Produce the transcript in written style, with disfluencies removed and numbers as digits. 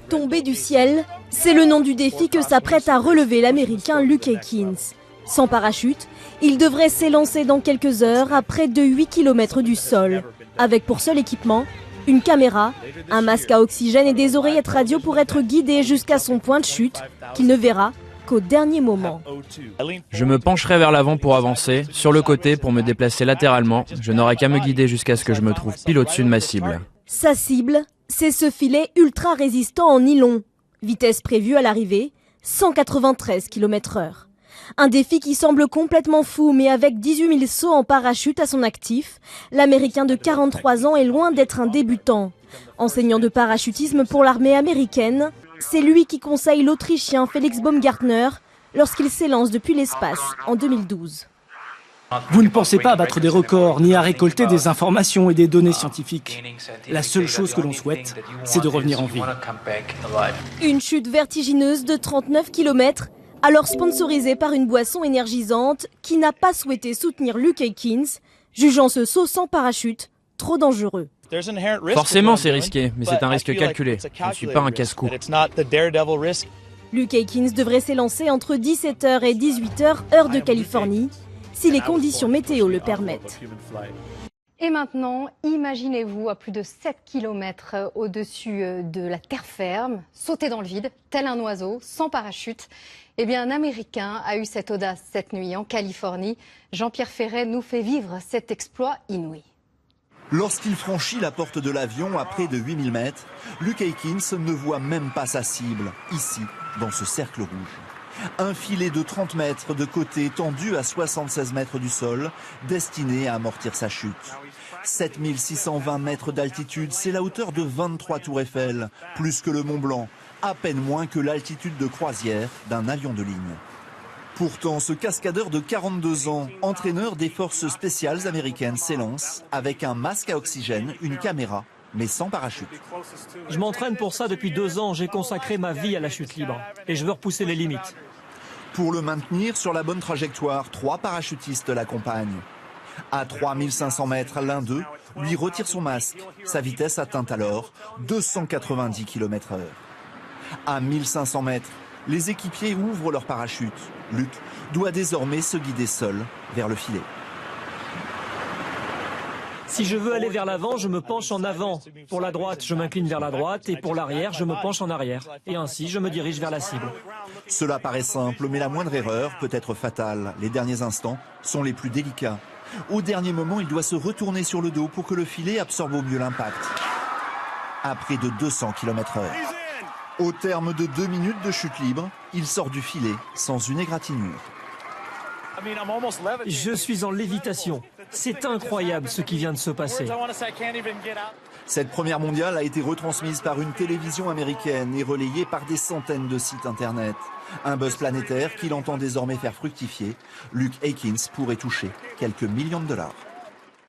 Tomber du ciel, c'est le nom du défi que s'apprête à relever l'Américain Luke Aikins. Sans parachute, il devrait s'élancer dans quelques heures à près de 8 km du sol, avec pour seul équipement une caméra, un masque à oxygène et des oreillettes radio pour être guidé jusqu'à son point de chute, qu'il ne verra qu'au dernier moment. Je me pencherai vers l'avant pour avancer, sur le côté pour me déplacer latéralement. Je n'aurai qu'à me guider jusqu'à ce que je me trouve pile au-dessus de ma cible. Sa cible, c'est ce filet ultra résistant en nylon. Vitesse prévue à l'arrivée, 193 km/h. Un défi qui semble complètement fou, mais avec 18 000 sauts en parachute à son actif, l'Américain de 43 ans est loin d'être un débutant. Enseignant de parachutisme pour l'armée américaine, c'est lui qui conseille l'Autrichien Felix Baumgartner lorsqu'il s'élance depuis l'espace en 2012. Vous ne pensez pas à battre des records, ni à récolter des informations et des données scientifiques. La seule chose que l'on souhaite, c'est de revenir en vie. Une chute vertigineuse de 39 km, alors sponsorisée par une boisson énergisante qui n'a pas souhaité soutenir Luke Aikins, jugeant ce saut sans parachute trop dangereux. Forcément c'est risqué, mais c'est un risque calculé. Je ne suis pas un casse-cou. Luke Aikins devrait s'élancer entre 17h et 18h, heure de Californie, si les conditions météo le permettent. Et maintenant, imaginez-vous à plus de 7 km au-dessus de la terre ferme, sauter dans le vide, tel un oiseau, sans parachute. Eh bien, un Américain a eu cette audace cette nuit en Californie. Jean-Pierre Ferret nous fait vivre cet exploit inouï. Lorsqu'il franchit la porte de l'avion à près de 8000 mètres, Luke Aikins ne voit même pas sa cible, ici, dans ce cercle rouge. Un filet de 30 mètres de côté tendu à 76 mètres du sol, destiné à amortir sa chute. 7620 mètres d'altitude, c'est la hauteur de 23 tours Eiffel, plus que le Mont Blanc, à peine moins que l'altitude de croisière d'un avion de ligne. Pourtant, ce cascadeur de 42 ans, entraîneur des forces spéciales américaines, s'élance avec un masque à oxygène, une caméra, mais sans parachute. Je m'entraîne pour ça depuis 2 ans. J'ai consacré ma vie à la chute libre et je veux repousser les limites. Pour le maintenir sur la bonne trajectoire, 3 parachutistes l'accompagnent. À 3500 mètres, l'un d'eux lui retire son masque. Sa vitesse atteint alors 290 km/h. À 1500 mètres, les équipiers ouvrent leur parachute. Luke doit désormais se guider seul vers le filet. Si je veux aller vers l'avant, je me penche en avant. Pour la droite, je m'incline vers la droite et pour l'arrière, je me penche en arrière. Et ainsi, je me dirige vers la cible. Cela paraît simple, mais la moindre erreur peut être fatale. Les derniers instants sont les plus délicats. Au dernier moment, il doit se retourner sur le dos pour que le filet absorbe au mieux l'impact. À près de 200 km/h. Au terme de 2 minutes de chute libre, il sort du filet sans une égratignure. Je suis en lévitation. C'est incroyable ce qui vient de se passer. Cette première mondiale a été retransmise par une télévision américaine et relayée par des centaines de sites internet. Un buzz planétaire qu'il entend désormais faire fructifier. Luke Aikins pourrait toucher quelques millions de dollars.